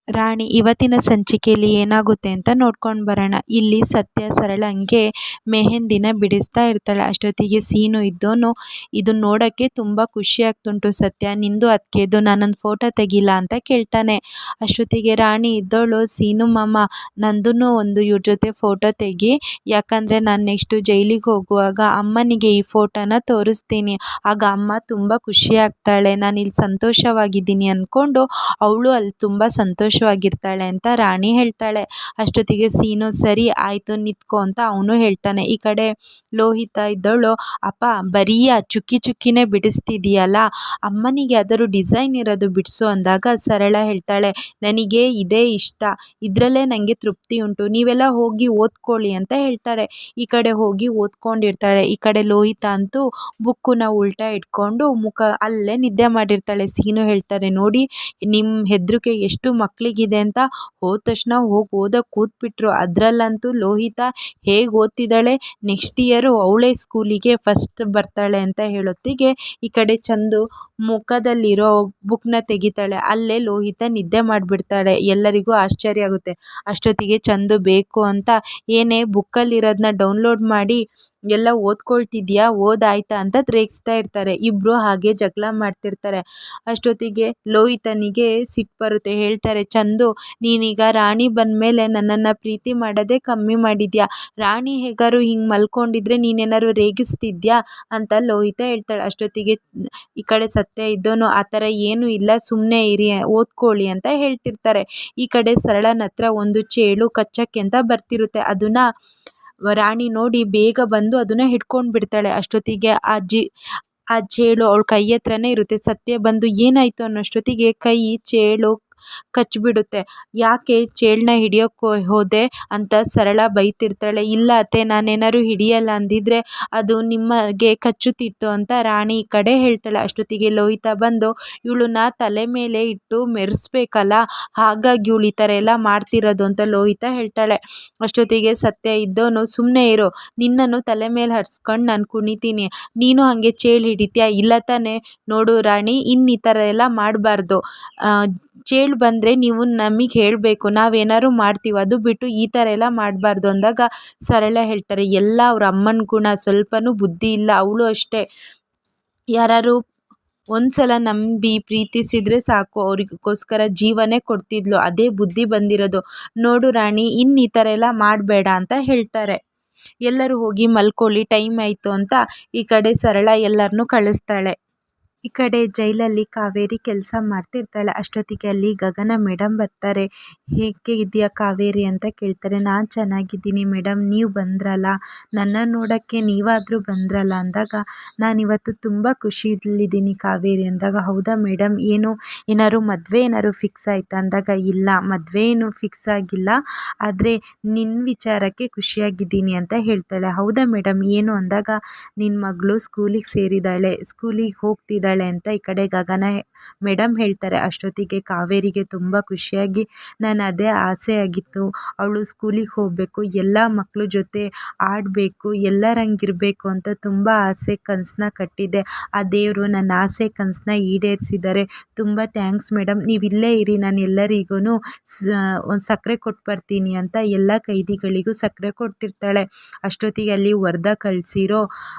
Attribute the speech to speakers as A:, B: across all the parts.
A: ರಾಣಿ ಇವತ್ತಿನ ಸಂಚಿಕೆಯಲ್ಲಿ ಏನಾಗುತ್ತೆ ಅಂತ ನೋಡ್ಕೊಂಡು ಬರೋಣ. ಇಲ್ಲಿ ಸತ್ಯ ಸರಳಂಗೆ ಮೆಹಂದಿನ ಬಿಡಿಸ್ತಾ ಇರ್ತಾಳೆ. ಅಷ್ಟೊತ್ತಿಗೆ ಸೀನು ಇದ್ದೋನು ಇದನ್ನ ನೋಡೋಕ್ಕೆ ತುಂಬ ಖುಷಿ ಆಗ್ತುಂಟು. ಸತ್ಯ ನಿಂದು ಅದಕ್ಕೆದು ನಾನೊಂದು ಫೋಟೋ ತೆಗಿಲ್ಲ ಅಂತ ಕೇಳ್ತಾನೆ. ಅಷ್ಟೊತ್ತಿಗೆ ರಾಣಿ ಇದ್ದೋಳು, ಸೀನು ಮಾಮ ನಂದೂ ಒಂದು ಇವ್ರ ಜೊತೆ ಫೋಟೋ ತೆಗಿ, ಯಾಕಂದರೆ ನಾನು ನೆಕ್ಸ್ಟು ಜೈಲಿಗೆ ಹೋಗುವಾಗ ಅಮ್ಮನಿಗೆ ಈ ಫೋಟೋನ ತೋರಿಸ್ತೀನಿ, ಆಗ ಅಮ್ಮ ತುಂಬ ಖುಷಿ ಆಗ್ತಾಳೆ, ನಾನು ಇಲ್ಲಿ ಸಂತೋಷವಾಗಿದ್ದೀನಿ ಅಂದ್ಕೊಂಡು ಅವಳು ಅಲ್ಲಿ ತುಂಬ ಸಂತೋಷವಾಗಿರ್ತಾಳೆ ಅಂತ ರಾಣಿ ಹೇಳ್ತಾಳೆ. ಅಷ್ಟೊತ್ತಿಗೆ ಸೀನು ಸರಿ ಆಯಿತು ನಿಂತ್ಕೊ ಅಂತ ಅವನು ಹೇಳ್ತಾನೆ. ಈ ಕಡೆ ಲೋಹಿತ ಇದ್ದವಳು, ಅಪ್ಪ ಬರೀ ಆ ಚುಕ್ಕಿ ಚುಕ್ಕಿನೇ ಬಿಡಿಸ್ತಿದೀಯಲ್ಲ, ಅಮ್ಮನಿಗೆ ಯಾವ್ದಾದ್ರು ಡಿಸೈನ್ ಇರೋದು ಬಿಡಿಸು ಅಂದಾಗ ಸರಳ ಹೇಳ್ತಾಳೆ, ನನಗೆ ಇದೇ ಇಷ್ಟ, ಇದರಲ್ಲೇ ನನಗೆ ತೃಪ್ತಿ ಉಂಟು, ನೀವೆಲ್ಲ ಹೋಗಿ ಓದ್ಕೊಳ್ಳಿ ಅಂತ ಹೇಳ್ತಾಳೆ. ಈ ಕಡೆ ಹೋಗಿ ಓದ್ಕೊಂಡಿರ್ತಾಳೆ. ಈ ಕಡೆ ಲೋಹಿತ ಅಂತೂ ಬುಕ್ಕನ್ನ ಉಲ್ಟಾ ಇಟ್ಕೊಂಡು ಮುಖ ಅಲ್ಲೇ ನಿದ್ದೆ ಮಾಡಿರ್ತಾಳೆ. ಸೀನು ಹೇಳ್ತಾರೆ, ನೋಡಿ ನಿಮ್ಮ ಹೆದರಿಕೆ ಎಷ್ಟು ಮಕ್ಕಳಿಗಿದೆ ಅಂತ, ಹೋದ ತಕ್ಷಣ ಹೋಗಿ ಓದೋಕೆ ಕೂತ್ಬಿಟ್ರು, ಅದರಲ್ಲಂತೂ ಲೋಹಿತ ಹೇಗೆ ಓದ್ತಿದ್ದಾಳೆ, ನೆಕ್ಸ್ಟ್ ಇಯರು ಅವಳೇ ಸ್ಕೂಲಿಗೆ ಫಸ್ಟ್ ಬರ್ತಾಳೆ ಅಂತ ಹೇಳೊತ್ತಿಗೆ ಈ ಕಡೆ ಚಂದು ಮುಖದಲ್ಲಿರೋ ಬುಕ್ನ ತೆಗಿತಾಳೆ. ಅಲ್ಲೇ ಲೋಹಿತ ನಿದ್ದೆ ಮಾಡಿಬಿಡ್ತಾಳೆ. ಎಲ್ಲರಿಗೂ ಆಶ್ಚರ್ಯ ಆಗುತ್ತೆ. ಅಷ್ಟೊತ್ತಿಗೆ ಚಂದು ಬೇಕು ಅಂತ ಏನೇ ಬುಕ್ಕಲ್ಲಿರೋದನ್ನ ಡೌನ್ಲೋಡ್ ಮಾಡಿ ಎಲ್ಲ ಓದ್ಕೊಳ್ತಿದ್ಯಾ, ಓದಾಯ್ತಾ ಅಂತ ರೇಗಿಸ್ತಾ ಇರ್ತಾರೆ. ಇಬ್ಬರು ಹಾಗೆ ಜಗಳ ಮಾಡ್ತಿರ್ತಾರೆ. ಅಷ್ಟೊತ್ತಿಗೆ ಲೋಹಿತನಿಗೆ ಸಿಟ್ಟು ಬರುತ್ತೆ. ಹೇಳ್ತಾರೆ, ಚಂದು ನೀನೀಗ ರಾಣಿ ಬಂದಮೇಲೆ ನನ್ನನ್ನು ಪ್ರೀತಿ ಮಾಡೋದೇ ಕಮ್ಮಿ ಮಾಡಿದ್ಯಾ, ರಾಣಿ ಹೇಗಾರು ಹಿಂಗೆ ಮಲ್ಕೊಂಡಿದ್ರೆ ನೀನೇನಾದ್ರು ರೇಗಿಸ್ತಿದ್ಯಾ ಅಂತ ಲೋಹಿತ ಹೇಳ್ತಾಳೆ. ಅಷ್ಟೊತ್ತಿಗೆ ಈ ಕಡೆ ಸತ್ಯ ಇದ್ದೋನು, ಆ ಥರ ಏನೂ ಇಲ್ಲ, ಸುಮ್ಮನೆ ಇರಿ ಓದ್ಕೊಳ್ಳಿ ಅಂತ ಹೇಳ್ತಿರ್ತಾರೆ. ಈ ಕಡೆ ಸರಳನ ಹತ್ರ ಒಂದು ಚೇಳು ಕಚ್ಚಕ್ಕೆ ಅಂತ ಬರ್ತಿರುತ್ತೆ. ಅದನ್ನ ರಾಣಿ ನೋಡಿ ಬೇಗ ಬಂದು ಅದನ್ನ ಹಿಡ್ಕೊಂಡು ಬಿಡ್ತಾಳೆ. ಅಷ್ಟೊತ್ತಿಗೆ ಆ ಚೇಳು ಅವಳ ಕೈ ಹತ್ರನೇ ಇರುತ್ತೆ. ಸತ್ಯ ಬಂದು ಏನಾಯಿತು ಅನ್ನೋಷ್ಟೊತ್ತಿಗೆ ಕೈ ಚೇಳು ಕಚ್ಚಿಬಿಡುತ್ತೆ. ಯಾಕೆ ಚೇಳನ್ನ ಹಿಡಿಯೋಕ್ಕೆ ಹೋದೆ ಅಂತ ಸರಳ ಬೈತಿರ್ತಾಳೆ. ಇಲ್ಲ ಅತ್ತೆ, ನಾನೇನಾದ್ರು ಹಿಡಿಯಲ್ಲ ಅಂದಿದ್ರೆ ಅದು ನಿಮಗೆ ಕಚ್ಚುತ್ತಿತ್ತು ಅಂತ ರಾಣಿ ಈ ಕಡೆ ಹೇಳ್ತಾಳೆ. ಅಷ್ಟೊತ್ತಿಗೆ ಲೋಹಿತ ಬಂದು ಇವಳನ್ನ ತಲೆ ಮೇಲೆ ಇಟ್ಟು ಮೆರೆಸ್ಬೇಕಲ್ಲ, ಹಾಗಾಗಿ ಇವಳು ಈ ಥರ ಎಲ್ಲ ಮಾಡ್ತಿರೋದು ಅಂತ ಲೋಹಿತ ಹೇಳ್ತಾಳೆ. ಅಷ್ಟೊತ್ತಿಗೆ ಸತ್ಯ ಇದ್ದವನು, ಸುಮ್ಮನೆ ಇರೋ, ನಿನ್ನನ್ನು ತಲೆ ಮೇಲೆ ಹರ್ಸ್ಕೊಂಡು ನಾನು ಕುಣಿತೀನಿ, ನೀನು ಹಾಗೆ ಚೇಳು ಹಿಡಿತೀಯಾ, ಇಲ್ಲ ತಾನೇ, ನೋಡು ರಾಣಿ ಇನ್ನು ಈ ಥರ ಎಲ್ಲ ಮಾಡಬಾರ್ದು, ಚೇಳು ಬಂದರೆ ನೀವು ನಮಗೆ ಹೇಳಬೇಕು, ನಾವೇನಾದ್ರು ಮಾಡ್ತೀವಿ, ಅದು ಬಿಟ್ಟು ಈ ಥರ ಎಲ್ಲ ಮಾಡಬಾರ್ದು ಅಂದಾಗ ಸರಳ ಹೇಳ್ತಾರೆ, ಎಲ್ಲ ಅವ್ರ ಅಮ್ಮನ ಗುಣ, ಸ್ವಲ್ಪನೂ ಬುದ್ಧಿ ಇಲ್ಲ, ಅವಳು ಅಷ್ಟೇ, ಯಾರು ಒಂದ್ಸಲ ನಂಬಿ ಪ್ರೀತಿಸಿದರೆ ಸಾಕು, ಅವ್ರಿಗೋಸ್ಕರ ಜೀವನೇ ಕೊಡ್ತಿದ್ಲು, ಅದೇ ಬುದ್ಧಿ ಬಂದಿರೋದು, ನೋಡು ರಾಣಿ ಇನ್ನು ಈ ಥರ ಎಲ್ಲ ಮಾಡಬೇಡ ಅಂತ ಹೇಳ್ತಾರೆ. ಎಲ್ಲರೂ ಹೋಗಿ ಮಲ್ಕೊಳ್ಳಿ, ಟೈಮ್ ಆಯಿತು ಅಂತ ಈ ಕಡೆ ಸರಳ ಎಲ್ಲರನ್ನೂ ಕಳಿಸ್ತಾಳೆ. ಈ ಕಡೆ ಜೈಲಲ್ಲಿ ಕಾವೇರಿ ಕೆಲಸ ಮಾಡ್ತಿರ್ತಾಳೆ. ಅಷ್ಟೊತ್ತಿಗೆ ಅಲ್ಲಿ ಗಗನ ಮೇಡಮ್ ಬರ್ತಾರೆ. ಹೇಗೆ ಇದೆಯಾ ಕಾವೇರಿ ಅಂತ ಕೇಳ್ತಾರೆ. ನಾನು ಚೆನ್ನಾಗಿದ್ದೀನಿ ಮೇಡಮ್, ನೀವು ಬಂದ್ರಲ್ಲ, ನನ್ನ ನೋಡೋಕ್ಕೆ ನೀವಾದರೂ ಬಂದ್ರಲ್ಲ ಅಂದಾಗ, ನಾನಿವತ್ತು ತುಂಬ ಖುಷಿಯಲ್ಲಿದ್ದೀನಿ ಕಾವೇರಿ ಅಂದಾಗ, ಹೌದಾ ಮೇಡಮ್, ಏನಾದ್ರು ಮದುವೆ ಏನಾದ್ರು ಫಿಕ್ಸ್ ಆಯಿತಾ ಅಂದಾಗ, ಇಲ್ಲ ಮದುವೆ ಏನು ಫಿಕ್ಸ್ ಆಗಿಲ್ಲ, ಆದರೆ ನಿನ್ನ ವಿಚಾರಕ್ಕೆ ಖುಷಿಯಾಗಿದ್ದೀನಿ ಅಂತ ಹೇಳ್ತಾಳೆ. ಹೌದಾ ಮೇಡಮ್, ಏನು ಅಂದಾಗ, ನಿನ್ನ ಮಗಳು ಸ್ಕೂಲಿಗೆ ಸೇರಿದ್ದಾಳೆ, ಸ್ಕೂಲಿಗೆ ಹೋಗ್ತಿದ್ದಾಳೆ ಅಂತ ಈ ಕಡೆ ಗಗನ ಮೇಡಮ್ ಹೇಳ್ತಾರೆ. ಅಷ್ಟೊತ್ತಿಗೆ ಕಾವೇರಿಗೆ ತುಂಬ ಖುಷಿಯಾಗಿ, ನಾನು ಅದೇ ಆಸೆ ಆಗಿತ್ತು, ಅವಳು ಸ್ಕೂಲಿಗೆ ಹೋಗಬೇಕು, ಎಲ್ಲ ಮಕ್ಕಳ ಜೊತೆ ಆಡಬೇಕು, ಎಲ್ಲರಂಗಿರಬೇಕು ಅಂತ ತುಂಬ ಆಸೆ ಕನಸನ್ನ ಕಟ್ಟಿದ್ದೆ, ಆ ದೇವರು ನನ್ನ ಆಸೆ ಕನಸನ್ನ ಈಡೇರಿಸಿದ್ದಾರೆ, ತುಂಬ ಥ್ಯಾಂಕ್ಸ್ ಮೇಡಮ್, ನೀವು ಇಲ್ಲೇ ಇರಿ, ನಾನು ಎಲ್ಲರಿಗೂ ಒಂದು ಸಕ್ಕರೆ ಕೊಟ್ಟು ಬರ್ತೀನಿ ಅಂತ ಎಲ್ಲ ಕೈದಿಗಳಿಗೂ ಸಕ್ಕರೆ ಕೊಡ್ತಿರ್ತಾಳೆ. ಅಷ್ಟೊತ್ತಿಗೆ ಅಲ್ಲಿ ವರದಾ ಕಳಿಸಿರೋ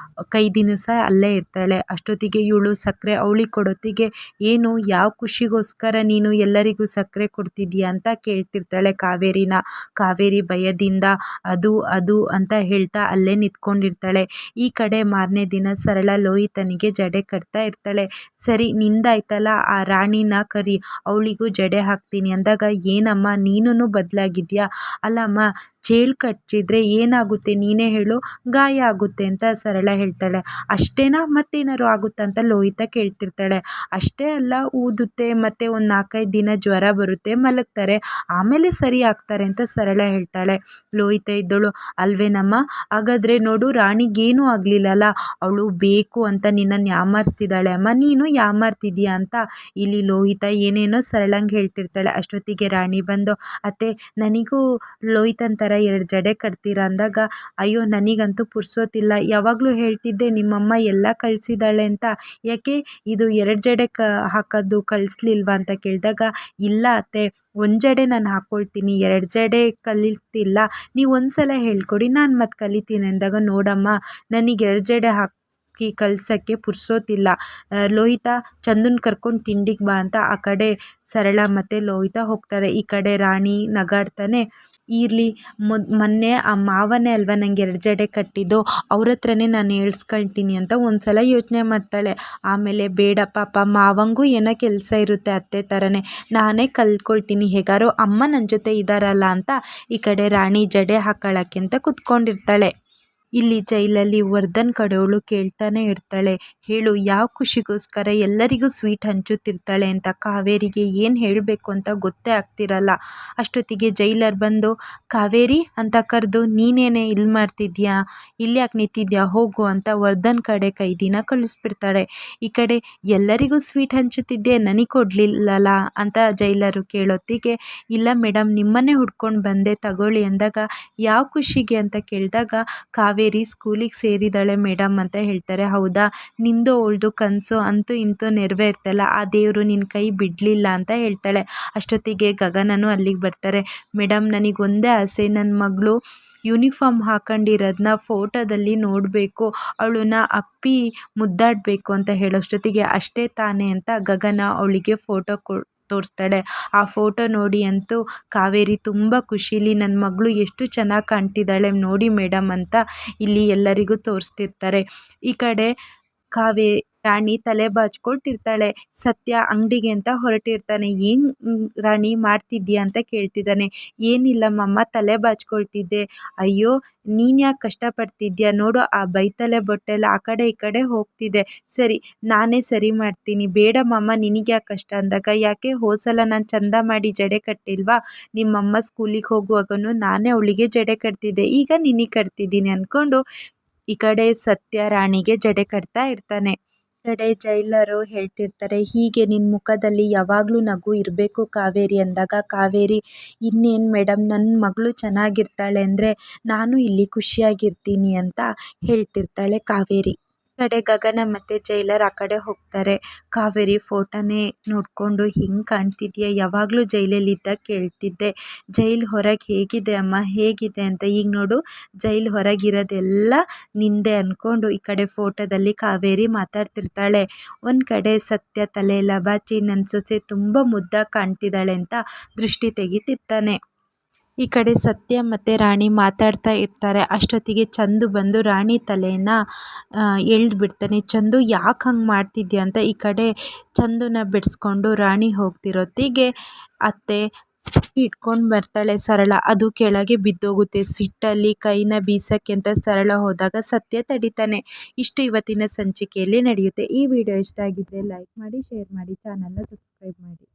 A: ಕೈದಿನೂ ಸಹ ಅಲ್ಲೇ ಇರ್ತಾಳೆ. ಅಷ್ಟೊತ್ತಿಗೆ ಇವಳು ಸಕ್ಕರೆ ಅವಳಿಗೆ ಕೊಡೋತ್ತಿಗೆ, ಏನು ಯಾವ ಖುಷಿಗೋಸ್ಕರ ನೀನು ಎಲ್ಲರಿಗೂ ಸಕ್ಕರೆ ಕೊಡ್ತಿದ್ದೀಯಾ ಅಂತ ಕೇಳ್ತಿರ್ತಾಳೆ ಕಾವೇರಿನ. ಕಾವೇರಿ ಭಯದಿಂದ ಅದು ಅಂತ ಹೇಳ್ತಾ ಅಲ್ಲೇ ನಿಂತ್ಕೊಂಡಿರ್ತಾಳೆ. ಈ ಕಡೆ ಮಾರನೇ ದಿನ ಸರಳ ಲೋಹಿತನಿಗೆ ಜಡೆ ಕಟ್ತಾ ಇರ್ತಾಳೆ. ಸರಿ ನಿಂದಾಯ್ತಲ್ಲ, ಆ ರಾಣಿನ ಕರಿ, ಅವಳಿಗೂ ಜಡೆ ಹಾಕ್ತೀನಿ ಅಂದಾಗ, ಏನಮ್ಮ ನೀನು ಬದಲಾಗಿದ್ಯಾ, ಅಲ್ಲಮ್ಮ ಚೇಳು ಕಚ್ಚಿದ್ರೆ ಏನಾಗುತ್ತೆ ನೀನೇ ಹೇಳು, ಗಾಯ ಆಗುತ್ತೆ ಅಂತ ಸರಳ ಹೇಳ್ತಾಳೆ. ಅಷ್ಟೇನಾ, ಮತ್ತೇನಾದ್ರು ಆಗುತ್ತಾ ಅಂತ ಲೋಹಿತ ಕೇಳ್ತಿರ್ತಾಳೆ. ಅಷ್ಟೇ ಅಲ್ಲ, ಊದುತ್ತೆ, ಮತ್ತೆ ಒಂದು 4-5 ದಿನ ಜ್ವರ ಬರುತ್ತೆ, ಮಲಗ್ತಾರೆ, ಆಮೇಲೆ ಸರಿ ಆಗ್ತಾರೆ ಅಂತ ಸರಳ ಹೇಳ್ತಾಳೆ. ಲೋಹಿತ ಇದ್ದಳು, ಅಲ್ವೇನಮ್ಮ, ಹಾಗಾದರೆ ನೋಡು ರಾಣಿಗೇನೂ ಆಗಲಿಲ್ಲಲ್ಲ, ಅವಳು ಬೇಕು ಅಂತ ನಿನ್ನನ್ನು ಯಾಮಾರಿಸ್ತಿದ್ದಾಳೆ ಅಮ್ಮ, ನೀನು ಯಾಮಾರ್ತಿದ್ಯಾ ಅಂತ ಇಲ್ಲಿ ಲೋಹಿತ ಏನೇನೋ ಸರಳಂಗೆ ಹೇಳ್ತಿರ್ತಾಳೆ. ಅಷ್ಟೊತ್ತಿಗೆ ರಾಣಿ ಬಂದು, ಅತ್ತೆ ನನಗೂ ಲೋಹಿತನ ಥರ 2 ಜಡೆ ಕಟ್ತೀರಾ ಅಂದಾಗ, ಅಯ್ಯೋ ನನಗಂತೂ ಪುರ್ಸೋತಿಲ್ಲ, ಯಾವಾಗಲೂ ಹೇಳ್ತಿದ್ದೆ ನಿಮ್ಮಮ್ಮ ಎಲ್ಲ ಕಳಿಸಿದ್ದಾಳೆ ಅಂತ, ಯಾಕೆ ಇದು 2 ಜಡೆ ಹಾಕೋದು ಕಳಿಸ್ಲಿಲ್ವಾ ಅಂತ ಕೇಳಿದಾಗ, ಇಲ್ಲ ಅತ್ತೆ ಒಂದು ಜಡೆ ನಾನು ಹಾಕ್ಕೊಳ್ತೀನಿ, 2 ಜಡೆ ಕಲಿತಿಲ್ಲ, ನೀವು ಒಂದ್ಸಲ ಹೇಳ್ಕೊಡಿ ನಾನು ಮತ್ತೆ ಕಲಿತೀನಿ ಅಂದಾಗ, ನೋಡಮ್ಮ ನನಗೆ 2 ಜಡೆ ಕಳ್ಸೋಕ್ಕೆ ಪುರ್ಸೋತಿಲ್ಲ, ಲೋಹಿತ ಚಂದನ್ ಕರ್ಕೊಂಡು ತಿಂಡಿಗೆ ಬಾ ಅಂತ ಆ ಕಡೆ ಸರಳ ಮತ್ತು ಲೋಹಿತ ಹೋಗ್ತಾರೆ. ಈ ಕಡೆ ರಾಣಿ ನಗಾಡ್ತಾನೆ, ಇರಲಿ ಮೊನ್ನೆ ಆ ಮಾವನೇ ಅಲ್ವಾ ನನಗೆ 2 ಜಡೆ ಕಟ್ಟಿದ್ದು, ಅವ್ರ ಹತ್ರನೇ ನಾನು ಹೇಳ್ಸ್ಕೊಳ್ತೀನಿ ಅಂತ ಒಂದ್ಸಲ ಯೋಚನೆ ಮಾಡ್ತಾಳೆ. ಆಮೇಲೆ ಬೇಡ ಪಾಪ ಮಾವಂಗೂ ಏನೋ ಕೆಲಸ ಇರುತ್ತೆ ಅತ್ತೆ ಥರನೇ, ನಾನೇ ಕಲ್ತ್ಕೊಳ್ತೀನಿ, ಹೇಗಾರೋ ಅಮ್ಮ ನನ್ನ ಜೊತೆ ಇದ್ದಾರಲ್ಲ ಅಂತ ಈ ಕಡೆ ರಾಣಿ ಜಡೆ ಹಾಕೊಳ್ಳೋಕ್ಕೆ ಅಂತ ಕುತ್ಕೊಂಡಿರ್ತಾಳೆ. ಇಲ್ಲಿ ಜೈಲಲ್ಲಿ ವರ್ಧನ್ ಕಡೆಯವಳು ಕೇಳ್ತಾನೆ ಇರ್ತಾಳೆ, ಹೇಳು ಯಾವ ಖುಷಿಗೋಸ್ಕರ ಎಲ್ಲರಿಗೂ ಸ್ವೀಟ್ ಹಂಚುತ್ತಿರ್ತಾಳೆ ಅಂತ. ಕಾವೇರಿಗೆ ಏನು ಹೇಳಬೇಕು ಅಂತ ಗೊತ್ತೇ ಆಗ್ತಿರಲ್ಲ. ಅಷ್ಟೊತ್ತಿಗೆ ಜೈಲರ್ ಬಂದು, ಕಾವೇರಿ ಅಂತ ಕರೆದು, ನೀನೇನೆ ಇಲ್ಲಿ ಮಾಡ್ತಿದ್ಯಾ, ಇಲ್ಲಿ ಯಾಕೆ ನಿಂತಿದ್ಯಾ, ಹೋಗು ಅಂತ ವರ್ಧನ್ ಕಡೆ ಕೈದಿನ ಕಳಿಸ್ಬಿಡ್ತಾಳೆ. ಈ ಕಡೆ ಎಲ್ಲರಿಗೂ ಸ್ವೀಟ್ ಹಂಚುತ್ತಿದ್ದೆ, ನನಗೆ ಕೊಡಲಿಲ್ಲಲ್ಲ ಅಂತ ಜೈಲರು ಕೇಳೋತ್ತಿಗೆ, ಇಲ್ಲ ಮೇಡಮ್ ನಿಮ್ಮನ್ನೇ ಹುಡ್ಕೊಂಡು ಬಂದೆ ತಗೊಳ್ಳಿ ಅಂದಾಗ, ಯಾವ ಖುಷಿಗೆ ಅಂತ ಕೇಳಿದಾಗ, ಕಾವೇರಿ ಸ್ಕೂಲಿಗೆ ಸೇರಿದಾಳೆ ಮೇಡಮ್ ಅಂತ ಹೇಳ್ತಾರೆ. ಹೌದಾ, ನಿಂದು ಅವಳ್ದು ಕನಸು ಅಂತೂ ಇಂತೂ ನೆರವೇರ್ತಲ್ಲ, ಆ ದೇವರು ನಿನ್ನ ಕೈ ಬಿಡಲಿಲ್ಲ ಅಂತ ಹೇಳ್ತಾಳೆ. ಅಷ್ಟೊತ್ತಿಗೆ ಗಗನನು ಅಲ್ಲಿಗೆ ಬರ್ತಾರೆ. ಮೇಡಮ್ ನನಗೆ ಒಂದೇ ಆಸೆ, ನನ್ನ ಮಗಳು ಯೂನಿಫಾರ್ಮ್ ಹಾಕೊಂಡಿರೋದನ್ನ ಫೋಟೋದಲ್ಲಿ ನೋಡಬೇಕು, ಅವಳನ್ನ ಅಪ್ಪಿ ಮುದ್ದಾಡಬೇಕು ಅಂತ ಹೇಳೋಷ್ಟೊತ್ತಿಗೆ, ಅಷ್ಟೇ ತಾನೇ ಅಂತ ಗಗನ ಅವಳಿಗೆ ಫೋಟೋ ತೋರಿಸ್ತಾಳೆ. ಆ ಫೋಟೋ ನೋಡಿ ಅಂತೂ ಕಾವೇರಿ ತುಂಬ ಖುಷಿಲಿ, ನನ್ನ ಮಗಳು ಎಷ್ಟು ಚೆನ್ನಾಗಿ ಕಾಣ್ತಿದ್ದಾಳೆ ನೋಡಿ ಮೇಡಮ್ ಅಂತ ಇಲ್ಲಿ ಎಲ್ಲರಿಗೂ ತೋರಿಸ್ತಿರ್ತಾರೆ. ಈ ಕಡೆ ರಾಣಿ ತಲೆ ಬಾಚ್ಕೊಳ್ತಿರ್ತಾಳೆ. ಸತ್ಯ ಅಂಗಡಿಗೆ ಅಂತ ಹೊರಟಿರ್ತಾನೆ. ಏನು ರಾಣಿ ಮಾಡ್ತಿದ್ದೀಯಾ ಅಂತ ಕೇಳ್ತಿದ್ದಾನೆ. ಏನಿಲ್ಲ ಮಮ್ಮ, ತಲೆ ಬಾಚ್ಕೊಳ್ತಿದ್ದೆ. ಅಯ್ಯೋ ನೀನು ಯಾಕೆ ಕಷ್ಟಪಡ್ತಿದ್ಯಾ, ನೋಡು ಆ ಬೈತಲೆ ಬೊಟ್ಟೆಲ್ಲ ಆ ಕಡೆ ಈ ಕಡೆ ಹೋಗ್ತಿದೆ, ಸರಿ ನಾನೇ ಸರಿ ಮಾಡ್ತೀನಿ. ಬೇಡ ಮಮ್ಮ ನಿನಗೆ ಯಾಕೆ ಕಷ್ಟ ಅಂದಾಗ, ಯಾಕೆ ಹೋದ್ಸಲ ನಾನು ಚಂದ ಮಾಡಿ ಜಡೆ ಕಟ್ಟಿಲ್ವಾ, ನಿಮ್ಮಮ್ಮ ಸ್ಕೂಲಿಗೆ ಹೋಗುವಾಗನು ನಾನೇ ಅವಳಿಗೆ ಜಡೆ ಕಟ್ತಿದ್ದೆ, ಈಗ ನಿನಗೆ ಕಟ್ತಿದ್ದೀನಿ ಅಂದ್ಕೊಂಡು ಈ ಕಡೆ ಸತ್ಯ ರಾಣಿಗೆ ಜಡೆ ಕಟ್ತಾ ಇರ್ತಾನೆ. ಕಡೆ ಜೈಲರು ಹೇಳ್ತಿರ್ತಾರೆ, ಹೀಗೆ ನಿನ್ನ ಮುಖದಲ್ಲಿ ಯಾವಾಗಲೂ ನಗು ಇರಬೇಕು ಕಾವೇರಿ ಅಂದಾಗ, ಕಾವೇರಿ ಇನ್ನೇನು ಮೇಡಮ್ ನನ್ನ ಮಗಳು ಚೆನ್ನಾಗಿರ್ತಾಳೆ ಅಂದರೆ ನಾನು ಇಲ್ಲಿ ಖುಷಿಯಾಗಿರ್ತೀನಿ ಅಂತ ಹೇಳ್ತಿರ್ತಾಳೆ ಕಾವೇರಿ. ಕಡೆ ಗಗನ ಮತ್ತು ಜೈಲರ್ ಆ ಕಡೆ ಹೋಗ್ತಾರೆ. ಕಾವೇರಿ ಫೋಟೋನೇ ನೋಡಿಕೊಂಡು, ಹಿಂಗೆ ಕಾಣ್ತಿದ್ಯಾ, ಯಾವಾಗಲೂ ಜೈಲಲ್ಲಿದ್ದಾಗ ಕೇಳ್ತಿದ್ದೆ ಜೈಲ್ ಹೊರಗೆ ಹೇಗಿದೆ ಅಮ್ಮ ಹೇಗಿದೆ ಅಂತ, ಈಗ ನೋಡು ಜೈಲ್ ಹೊರಗಿರೋದೆಲ್ಲ ನಿಂದೆ ಅಂದ್ಕೊಂಡು ಈ ಕಡೆ ಫೋಟೋದಲ್ಲಿ ಕಾವೇರಿ ಮಾತಾಡ್ತಿರ್ತಾಳೆ. ಒಂದು ಕಡೆ ಸತ್ಯ ತಲೆ ಎಲ್ಲ ಬಾಚಿ ನನ್ನ ಸೊಸೆ ತುಂಬ ಮುದ್ದಾಗಿ ಕಾಣ್ತಿದ್ದಾಳೆ ಅಂತ ದೃಷ್ಟಿ ತೆಗಿತಿರ್ತಾನೆ. ಈ ಕಡೆ ಸತ್ಯ ಮತ್ತು ರಾಣಿ ಮಾತಾಡ್ತಾ ಇರ್ತಾರೆ. ಅಷ್ಟೊತ್ತಿಗೆ ಚಂದು ಬಂದು ರಾಣಿ ತಲೆನ ಎಳೆದ್ಬಿಡ್ತಾನೆ. ಚಂದು ಯಾಕೆ ಹಂಗೆ ಮಾಡ್ತಿದ್ಯಾ ಅಂತ ಈ ಕಡೆ ಚಂದುನ ಬಿಡಿಸ್ಕೊಂಡು ರಾಣಿ ಹೋಗ್ತಿರೋತ್ತಿಗೆ ಅತ್ತೆ ಇಟ್ಕೊಂಡು ಬರ್ತಾಳೆ ಸರಳ, ಅದು ಕೆಳಗೆ ಬಿದ್ದೋಗುತ್ತೆ. ಸಿಟ್ಟಲ್ಲಿ ಕೈನ ಬೀಸಕ್ಕೆ ಅಂತ ಸರಳ ಹೋದಾಗ ಸತ್ಯ ತಡಿತಾನೆ. ಇಷ್ಟು ಇವತ್ತಿನ ಸಂಚಿಕೆಯಲ್ಲಿ ನಡೆಯುತ್ತೆ. ಈ ವಿಡಿಯೋ ಇಷ್ಟ ಆಗಿದ್ದರೆ ಲೈಕ್ ಮಾಡಿ, ಶೇರ್ ಮಾಡಿ, ಚಾನಲ್ನ ಸಬ್ಸ್ಕ್ರೈಬ್ ಮಾಡಿ.